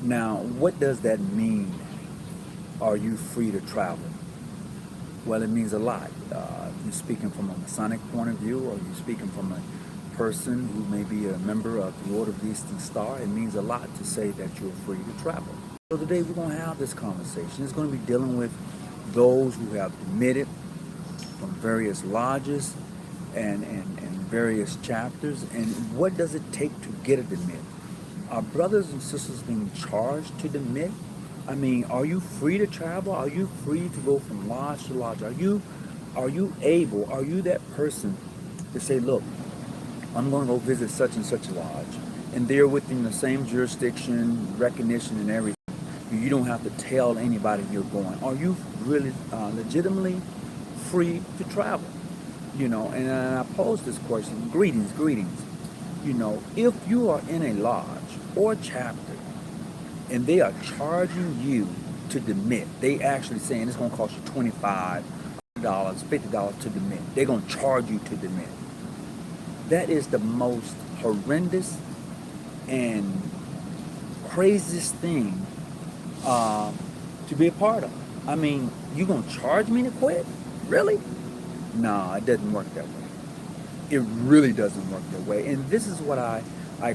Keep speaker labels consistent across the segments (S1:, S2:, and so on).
S1: Now, what does that mean? Are you free to travel? Well, it means a lot. If you're speaking from a Masonic point of view, or you're speaking from a person who may be a member of the Order of the Eastern Star, it means a lot to say that you're free to travel. So today we're going to have this conversation. It's going to be dealing with those who have demitted from various lodges and various chapters, and what does it take to get a demit? Are brothers and sisters being charged to demit? I mean, are you free to travel? Are you free to go from lodge to lodge? Are you able? Are you that person to say, look, I'm going to go visit such and such a lodge, and they're within the same jurisdiction, recognition, and everything. You don't have to tell anybody you're going. Are you really legitimately free to travel? And I pose this question. Greetings. If you are in a lodge or chapter and they are charging you to demit, they actually saying it's going to cost you $25, $50 to demit. They're going to charge you to demit. That is the most horrendous and craziest thing to be a part of. I mean, you going to charge me to quit? Really? No, it doesn't work that way. It really doesn't work that way. And this is what I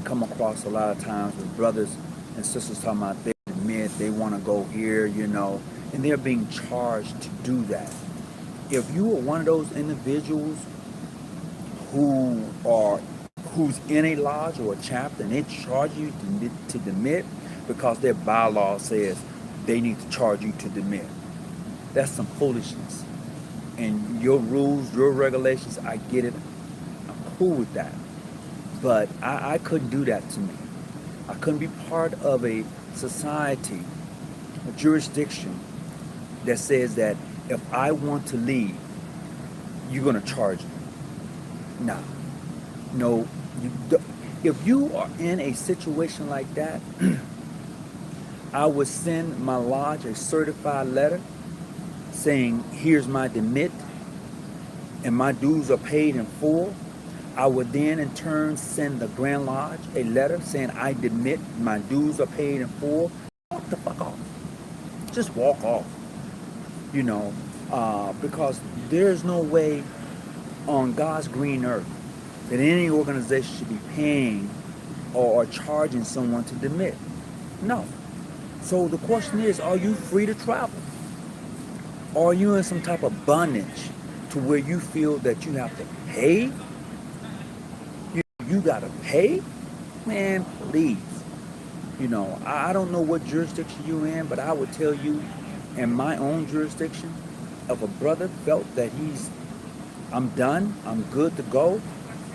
S1: come across a lot of times with brothers and sisters talking about they admit they want to go here, and they're being charged to do that. If you are one of those individuals who's in a lodge or a chapter and they charge you to demit because their bylaw says they need to charge you to demit, that's some foolishness. And your rules, your regulations, I get it. I'm cool with that. But I couldn't do that to me. I couldn't be part of a society, a jurisdiction that says that if I want to leave, you're going to charge me. Nah. No. If you are in a situation like that, I would send my lodge a certified letter saying, here's my demit, and my dues are paid in full. I would then in turn send the Grand Lodge a letter saying I demit, my dues are paid in full. Walk the fuck off. Just walk off. Because there's no way on God's green earth that any organization should be paying or charging someone to demit. No. So the question is, are you free to travel? Are you in some type of bondage to where you feel that you have to pay? You got to pay? Man, please. I don't know what jurisdiction you're in, but I would tell you, in my own jurisdiction, if a brother felt that I'm done, I'm good to go,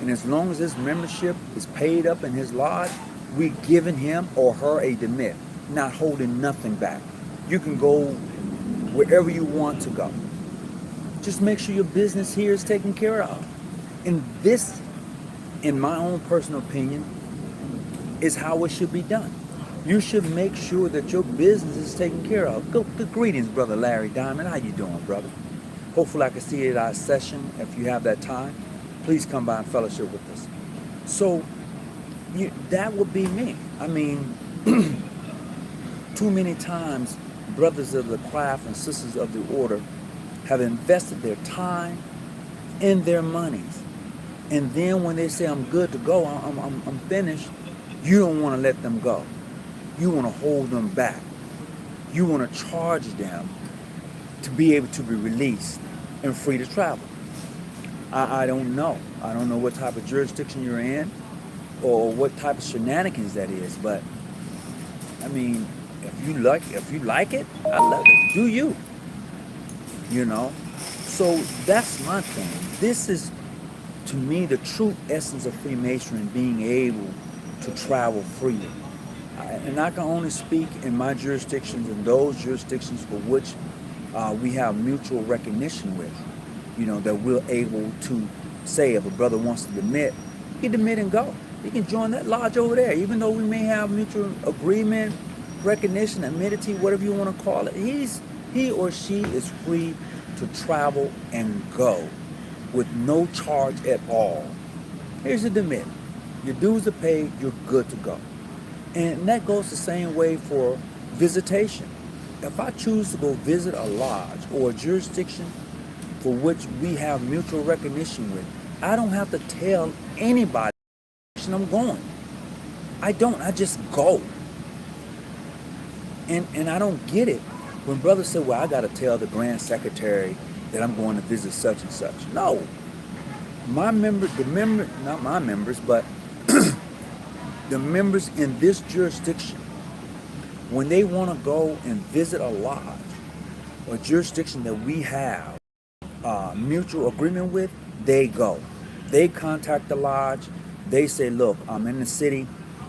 S1: and as long as his membership is paid up in his lodge, we're giving him or her a demit, not holding nothing back. You can go wherever you want to go. Just make sure your business here is taken care of. And this, in my own personal opinion, is how it should be done. You should make sure that your business is taken care of. Good greetings, Brother Larry Diamond. How you doing, brother? Hopefully I can see you at our session. If you have that time, please come by and fellowship with us. So that would be me. I mean, too many times brothers of the craft and sisters of the order have invested their time and their monies. And then when they say, I'm good to go, I'm finished, you don't want to let them go. You want to hold them back. You want to charge them to be able to be released and free to travel. I don't know. I don't know what type of jurisdiction you're in or what type of shenanigans that is, but I mean, if you like it, I love it. Do you? So that's my thing. This is, to me, the true essence of Freemasonry, being able to travel freely. And I can only speak in my jurisdictions and those jurisdictions for which we have mutual recognition with, that we're able to say if a brother wants to demit, he can demit and go. He can join that lodge over there, even though we may have mutual agreement, recognition, amenity, whatever you want to call it. He or she is free to travel and go with no charge at all. Here's the demit. Your dues are paid, you're good to go. And that goes the same way for visitation. If I choose to go visit a lodge or a jurisdiction for which we have mutual recognition with, I don't have to tell anybody I'm going. I don't. I just go. And I don't get it when brothers say, well, I got to tell the grand secretary that I'm going to visit such and such. No. Not my members, but the members in this jurisdiction, when they want to go and visit a lodge or jurisdiction that we have mutual agreement with, they go. They contact the lodge. They say, look, I'm in the city.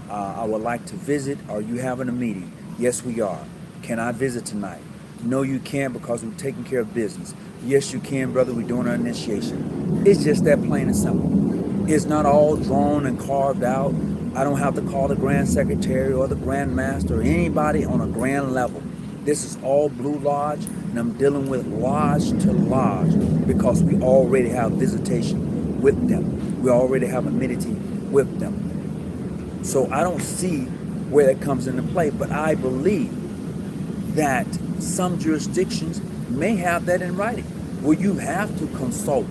S1: I would like to visit. Are you having a meeting? Yes, we are. Can I visit tonight? No, you can't because we're taking care of business. Yes, you can, brother. We're doing our initiation. It's just that plain and simple. It's not all drawn and carved out. I don't have to call the grand secretary or the grand master or anybody on a grand level. This is all Blue Lodge, and I'm dealing with lodge to lodge because we already have visitation with them. We already have amenity with them. So I don't see where that comes into play, but I believe that some jurisdictions may have that in writing, where you have to consult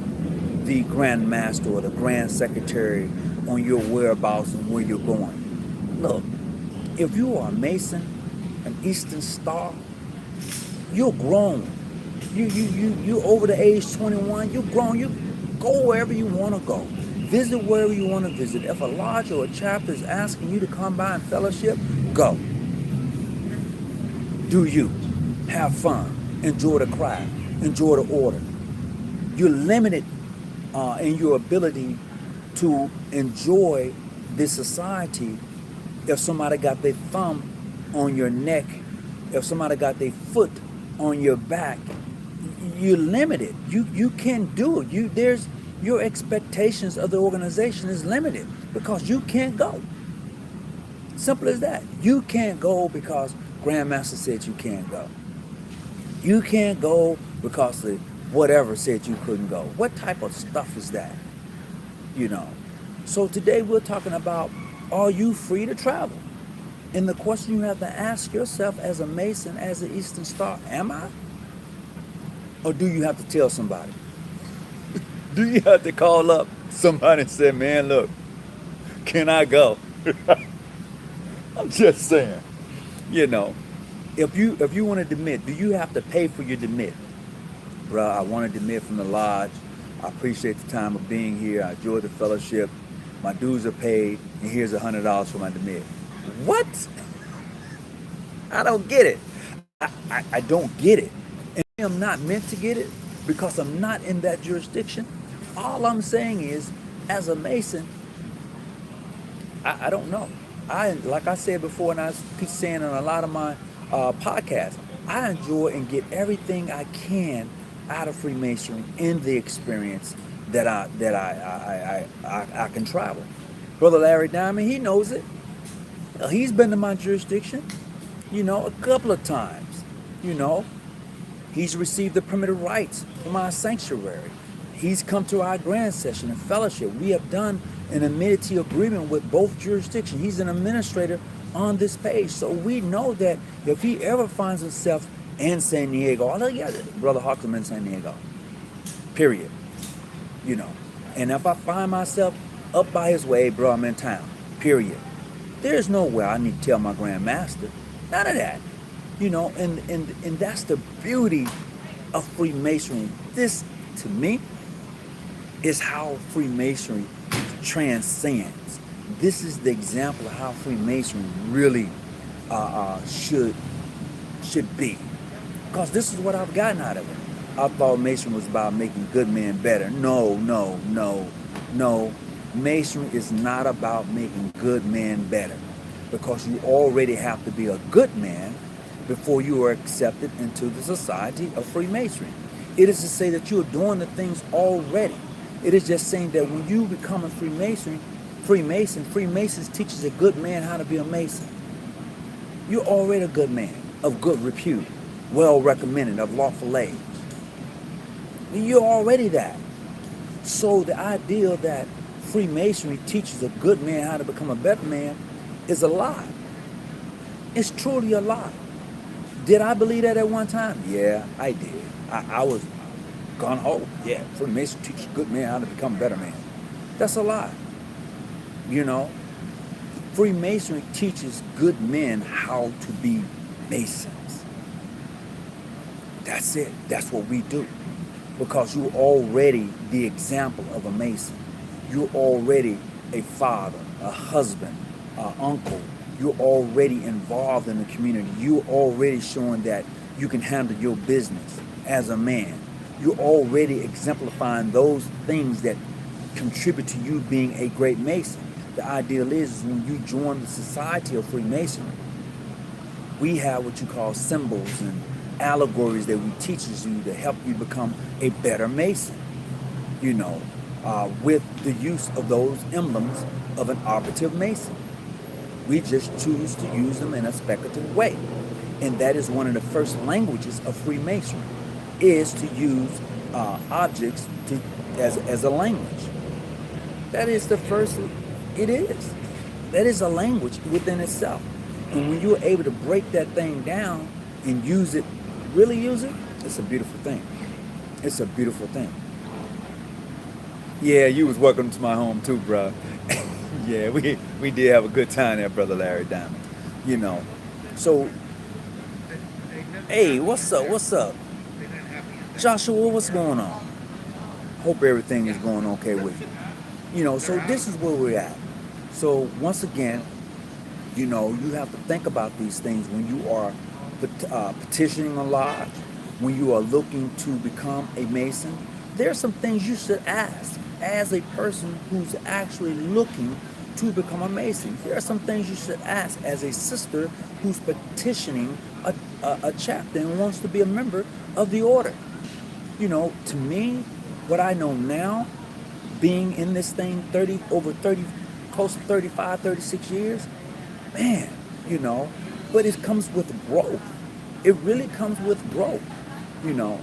S1: the Grand Master or the Grand Secretary on your whereabouts and where you're going. Look, if you are a Mason, an Eastern Star, you're grown. You over the age 21, you're grown. You go wherever you want to go. Visit wherever you want to visit. If a lodge or a chapter is asking you to come by and fellowship, go. Do you. Have fun. Enjoy the craft. Enjoy the order. You're limited in your ability to enjoy this society if somebody got their thumb on your neck, if somebody got their foot on your back. You're limited. You can't do it. Your expectations of the organization is limited because you can't go. Simple as that. You can't go because Grandmaster said you can't go. You can't go because the whatever said you couldn't go. What type of stuff is that? So today we're talking about, are you free to travel? And the question you have to ask yourself as a Mason, as an Eastern Star, am I? Or do you have to tell somebody? Do you have to call up somebody and say, man, look, can I go? I'm just saying, if you want to demit, do you have to pay for your demit? Bruh, I want to demit from the lodge. I appreciate the time of being here. I enjoyed the fellowship. My dues are paid, and here's $100 for my demit. What? I don't get it. I don't get it. And I'm not meant to get it because I'm not in that jurisdiction. All I'm saying is, as a Mason, I don't know. Like I said before, and I keep saying on a lot of my podcasts, I enjoy and get everything I can out of Freemasonry in the experience that I can travel. Brother Larry Diamond, he knows it. He's been to my jurisdiction, a couple of times. He's received the primitive rights from our sanctuary. He's come to our grand session and fellowship. We have done an amenity agreement with both jurisdictions. He's an administrator on this page. So we know that if he ever finds himself in San Diego, Brother Hawkins in San Diego, period. And if I find myself up by his way, bro, I'm in town, period. There's no way I need to tell my Grand Master. None of that. And that's the beauty of Freemasonry. This, to me, is how Freemasonry transcends. This is the example of how Freemasonry really should be. Because this is what I've gotten out of it. I thought Masonry was about making good men better. No. Masonry is not about making good men better. Because you already have to be a good man before you are accepted into the society of Freemasonry. It is to say that you are doing the things already. It is just saying that when you become a Freemason teaches a good man how to be a Mason. You're already a good man, of good repute, well recommended, of lawful age. You're already that. So the idea that Freemasonry teaches a good man how to become a better man is a lie. It's truly a lie. Did I believe that at one time? Yeah, I did. I was gung ho. Yeah, Freemason teaches good men how to become a better man. That's a lie. You know, Freemasonry teaches good men how to be masons. That's it. That's what we do. Because you're already the example of a mason. You're already a father, a husband, an uncle. You're already involved in the community. You're already showing that you can handle your business as a man. You're already exemplifying those things that contribute to you being a great mason. The ideal is when you join the Society of Freemasonry, we have what you call symbols and allegories that we teaches you to help you become a better mason, you know, with the use of those emblems of an operative mason. We just choose to use them in a speculative way. And that is one of the first languages of Freemasonry, is to use objects as a language. That is the first, it is. That is a language within itself. And when you're able to break that thing down and use it, really use it, it's a beautiful thing. It's a beautiful thing. Yeah, you was welcome to my home too, bro. Yeah, we did have a good time there, Brother Larry Diamond. You know. So, hey, what's up? What's up? Joshua, what's going on? Hope everything is going okay with you. You know, so this is where we're at. So once again, you know, you have to think about these things when you are petitioning a lodge, when you are looking to become a Mason. There are some things you should ask as a person who's actually looking to become a Mason. There are some things you should ask as a sister who's petitioning a chapter and wants to be a member of the order. You know, to me, what I know now, being in this thing over 30, close to 35, 36 years, man, you know, but it comes with growth. It really comes with growth, you know.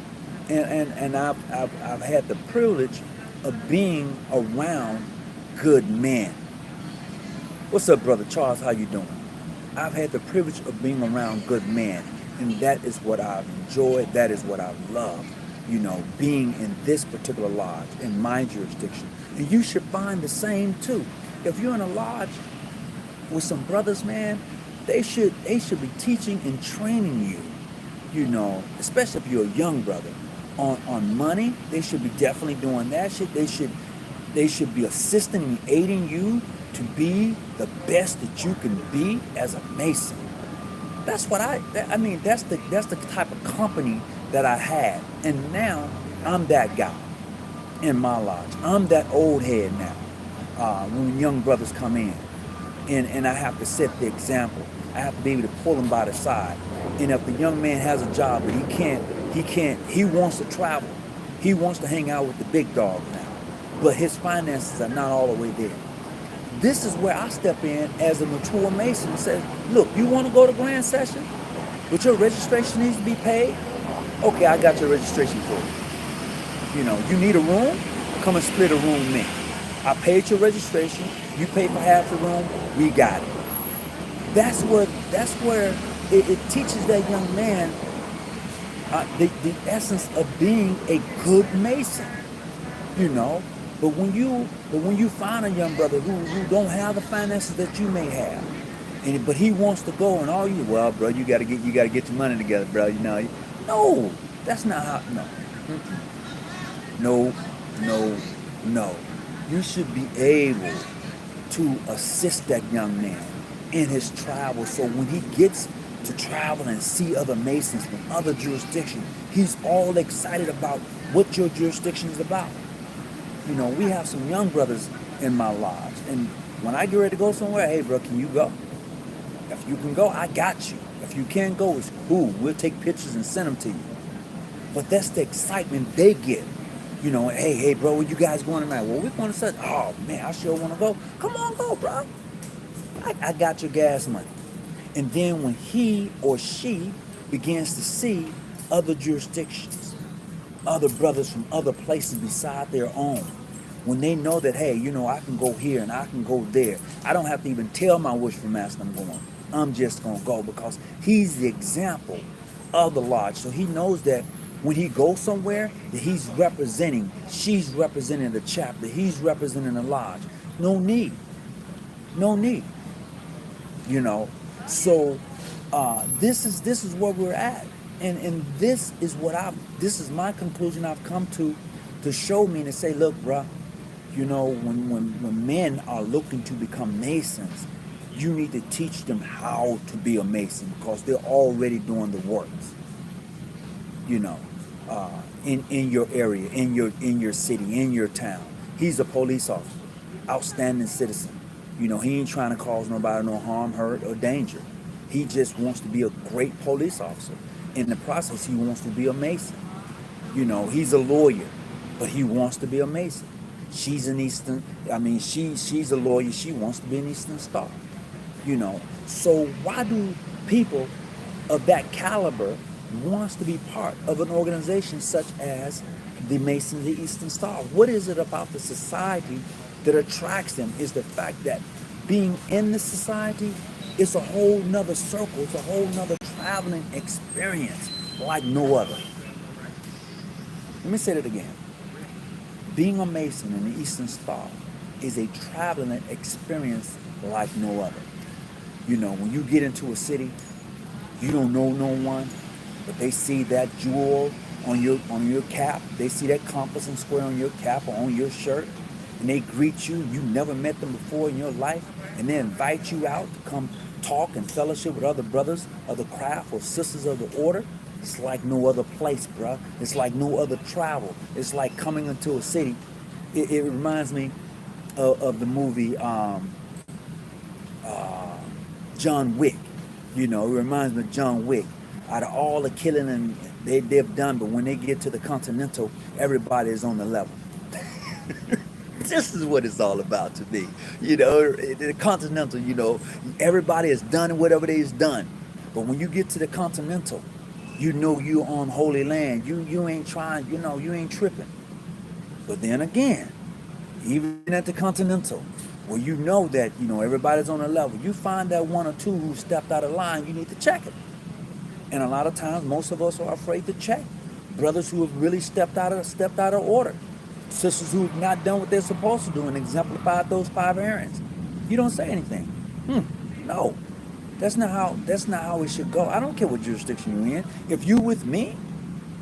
S1: And I've had the privilege of being around good men. What's up, Brother Charles? How you doing? I've had the privilege of being around good men, and that is what I've enjoyed. That is what I've loved, you know, being in this particular lodge, in my jurisdiction. And you should find the same too. If you're in a lodge with some brothers, man, they should be teaching and training you, you know, especially if you're a young brother, on money. They should be definitely doing that shit. They should be assisting and aiding you to be the best that you can be as a Mason. That's what I mean, that's the type of company that I had. And now I'm that guy in my lodge. I'm that old head now. When young brothers come in, and I have to set the example. I have to be able to pull them by the side. And if the young man has a job but he wants to travel. He wants to hang out with the big dogs now. But his finances are not all the way there. This is where I step in as a mature Mason and say, look, you want to go to Grand Session, but your registration needs to be paid? Okay, I got your registration for you. You know, you need a room? Come and split a room with me. I paid your registration. You paid for half the room. We got it. That's where it teaches that young man the essence of being a good Mason. You know, but when you find a young brother who don't have the finances that you may have, but he wants to go, and all you, well, bro, you gotta get your money together, bro. You know, no, that's not how. No. You should be able to assist that young man in his travel, so when he gets to travel and see other Masons from other jurisdictions, he's all excited about what your jurisdiction is about. You know, we have some young brothers in my lodge, and when I get ready to go somewhere, hey, bro, can you go? If you can go, I got you. If you can't go, it's cool. We'll take pictures and send them to you. But that's the excitement they get. You know, hey, bro, where you guys going tonight? Well, we're going to such. Oh, man, I sure want to go. Come on, go, bro. I got your gas money. And then when he or she begins to see other jurisdictions, other brothers from other places beside their own, when they know that, hey, you know, I can go here and I can go there. I don't have to even tell my worshipful master I'm going. I'm just going to go, because he's the example of the lodge. So he knows that when he goes somewhere, that she's representing the chapter, he's representing the lodge. No need. No need. You know. So this is where we're at. And this is my conclusion I've come to show me and to say, look, bruh, you know, when men are looking to become masons, you need to teach them how to be a mason, because they're already doing the works. You know, in your area, in your city, in your town. He's a police officer, outstanding citizen. You know, he ain't trying to cause nobody no harm, hurt, or danger. He just wants to be a great police officer. In the process, he wants to be a mason. You know, he's a lawyer, but he wants to be a mason. She's she's a lawyer. She wants to be an Eastern Star. You know, so why do people of that caliber wants to be part of an organization such as the Masons, the Eastern Star? What is it about the society that attracts them? Is the fact that being in the society is a whole nother circle. It's a whole nother traveling experience like no other. Let me say that again. Being a Mason in the Eastern Star is a traveling experience like no other. You know, when you get into a city, you don't know no one, but they see that jewel on your cap, they see that compass and square on your cap or on your shirt, and they greet you. You never met them before in your life, and they invite you out to come talk and fellowship with other brothers of the craft or sisters of the order. It's like no other place, bruh. It's like no other travel. It's like coming into a city. It reminds me of the movie John Wick. You know, it reminds me of John Wick. Out of all the killing and they've done, but when they get to the Continental, everybody is on the level. This is what it's all about to me. You know, the Continental, you know, everybody has done whatever they've done. But when you get to the Continental, you know you're on holy land. You ain't trying, you know, you ain't tripping. But then again, even at the Continental, where you know that, you know, everybody's on a level, you find that one or two who stepped out of line, you need to check it. And a lot of times, most of us are afraid to check. Brothers who have really stepped out of order. Sisters who have not done what they're supposed to do and exemplified those 5 errands. You don't say anything. No. That's not how it should go. I don't care what jurisdiction you're in. If you with me,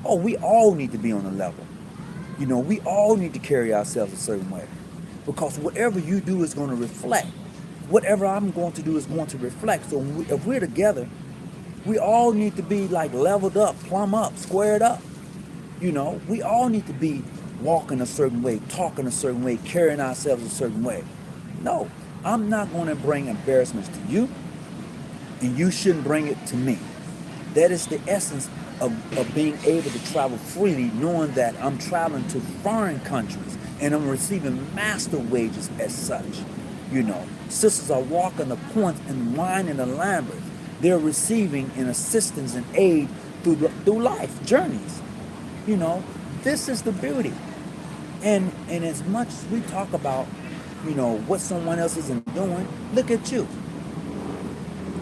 S1: we all need to be on a level. You know, we all need to carry ourselves a certain way. Because whatever you do is going to reflect. Whatever I'm going to do is going to reflect. So if we're together, we all need to be like leveled up, plumb up, squared up. You know, we all need to be walking a certain way, talking a certain way, carrying ourselves a certain way. No, I'm not going to bring embarrassments to you, and you shouldn't bring it to me. That is the essence of being able to travel freely, knowing that I'm traveling to foreign countries and I'm receiving master wages as such. You know, sisters are walking the points and winding the Lamberts. They're receiving an assistance and aid through life journeys. You know, this is the beauty. And as much as we talk about, you know, what someone else isn't doing, look at you.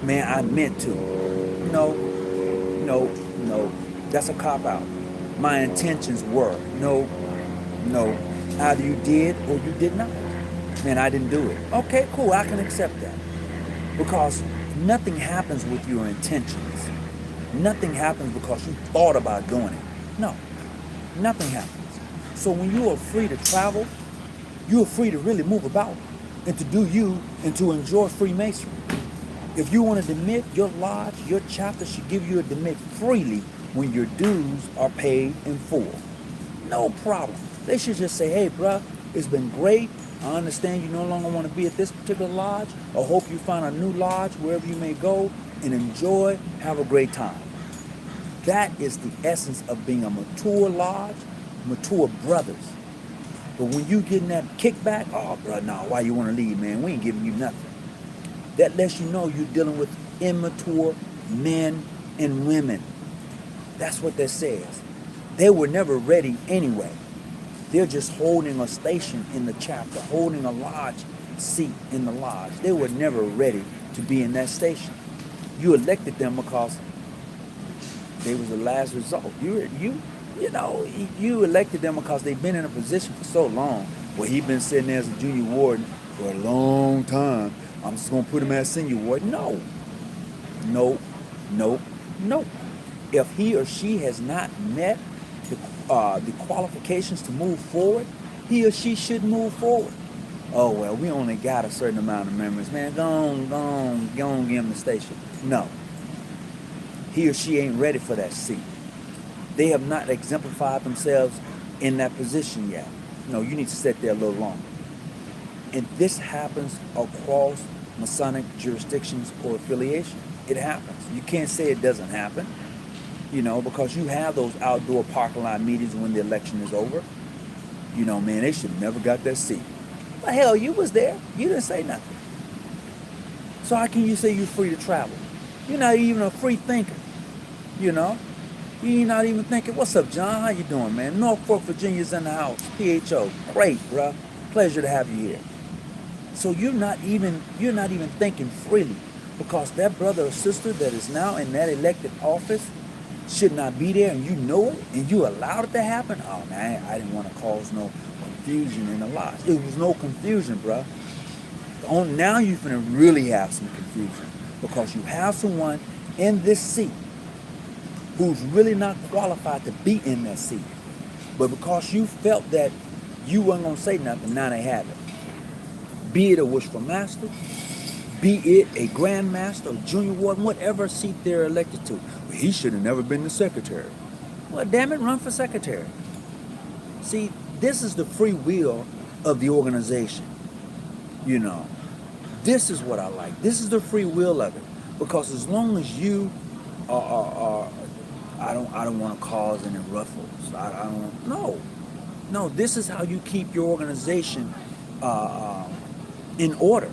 S1: Man, I meant to. No, that's a cop-out. My intentions were. No. Either you did or you did not. Man, I didn't do it. Okay, cool, I can accept that. Because nothing happens with your intentions. Nothing happens because you thought about doing it. No, nothing happens. So when you are free to travel, you are free to really move about and to do you and to enjoy Freemasonry. If you want to demit, your lodge, your chapter should give you a demit freely when your dues are paid in full. No problem. They should just say, hey, bruh, it's been great. I understand you no longer want to be at this particular lodge. I hope you find a new lodge wherever you may go and enjoy, have a great time. That is the essence of being a mature lodge, mature brothers. But when you getting that kickback, bro, why you want to leave, man? We ain't giving you nothing. That lets you know you're dealing with immature men and women. That's what that says. They were never ready anyway. They're just holding a station in the chapter, holding a lodge seat in the lodge. They were never ready to be in that station. You elected them because they was the last result. You elected them because they've been in a position for so long. Well, he been sitting there as a junior warden for a long time. I'm just gonna put him as senior warden. No, no, no, no. If he or she has not met the qualifications to move forward, he or she should move forward. Oh well, we only got a certain amount of members, man. Go on, give him the station. No, he or she ain't ready for that seat. They have not exemplified themselves in that position yet. No, you need to sit there a little longer. And this happens across Masonic jurisdictions or affiliation. It happens. You can't say it doesn't happen, because you have those outdoor parking lot meetings when the election is over. Man, they should have never got that seat. Well, hell, you was there. You didn't say nothing. So how can you say you're free to travel? You're not even a free thinker, You're not even thinking, what's up, John? How you doing, man? Norfolk, Virginia's in the house. PHO. Great, bruh. Pleasure to have you here. So you're not even thinking freely, because that brother or sister that is now in that elected office should not be there, and you know it, and you allowed it to happen. Oh man, I didn't want to cause no confusion in the lodge. It was no confusion, bruh. Now you're gonna really have some confusion, because you have someone in this seat who's really not qualified to be in that seat. But because you felt that you weren't going to say nothing, now they have it. Be it a wishful master, be it a grand master, or junior warden, whatever seat they're elected to. Well, he should have never been the secretary. Well, damn it, run for secretary. See, this is the free will of the organization. This is what I like. This is the free will of it. Because as long as you are I don't want to cause any ruffles. I don't. No. This is how you keep your organization in order.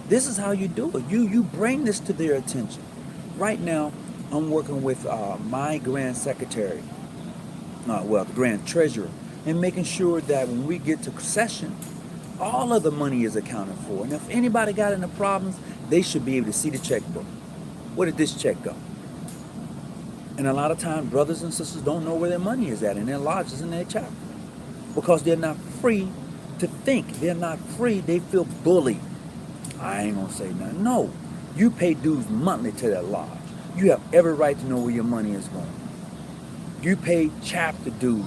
S1: This is how you do it. You bring this to their attention. Right now, I'm working with my grand secretary, the grand treasurer, and making sure that when we get to session, all of the money is accounted for. And if anybody got any problems, they should be able to see the checkbook. Where did this check go? And a lot of times, brothers and sisters don't know where their money is at in their lodges, in their chapter, because they're not free to think. They're not free. They feel bullied. I ain't gonna say nothing. No, you pay dues monthly to that lodge. You have every right to know where your money is going. You pay chapter dues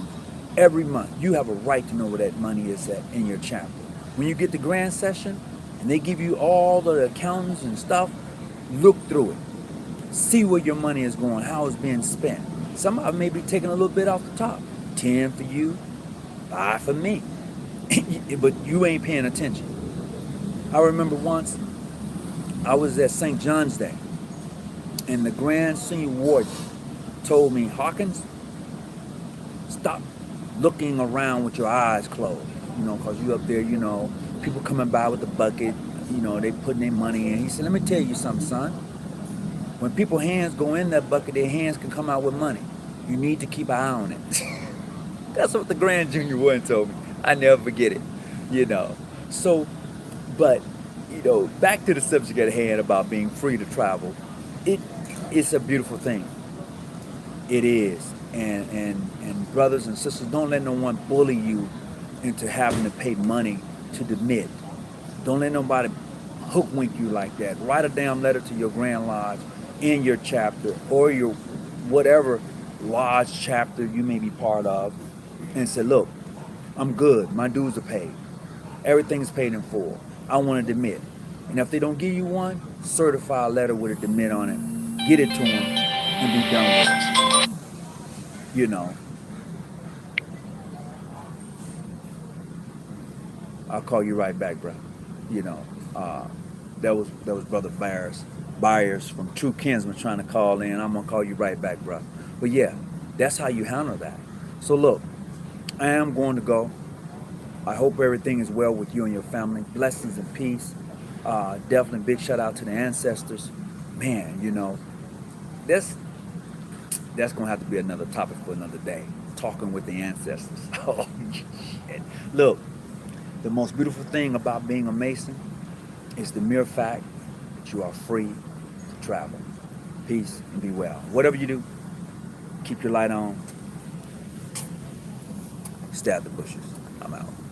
S1: every month. You have a right to know where that money is at in your chapter. When you get to grand session and they give you all the accountants and stuff, look through it. See where your money is going, how it's being spent. Some of it may be taking a little bit off the top. 10 for you, 5 for me. But you ain't paying attention. I remember once I was at St. John's Day, and the Grand Senior Warden told me, Hawkins, stop looking around with your eyes closed. Because you up there, people coming by with the bucket, they putting their money in. He said, let me tell you something, son. When people's hands go in that bucket, their hands can come out with money. You need to keep an eye on it. That's what the Grand Junior Warden told me. I never forget it, So, but, back to the subject at hand about being free to travel. It's a beautiful thing. It is. And brothers and sisters, don't let no one bully you into having to pay money to demit. Don't let nobody hook-wink you like that. Write a damn letter to your Grand Lodge in your chapter or your whatever lodge chapter you may be part of and say, look, I'm good. My dues are paid. Everything's paid in full. I want to demit. And if they don't give you one, certify a letter with a demit on it. Get it to them and be done with it. I'll call you right back, bro. That was Brother Byers from True Kinsman trying to call in. I'm gonna call you right back, bro. But yeah, that's how you handle that. So look, I am going to go. I hope everything is well with you and your family. Blessings and peace. Definitely big shout out to the ancestors. Man, that's gonna have to be another topic for another day. Talking with the ancestors. Oh shit. Look, the most beautiful thing about being a Mason is the mere fact that you are free travel. Peace and be well. Whatever you do, keep your light on. Stay out the bushes. I'm out.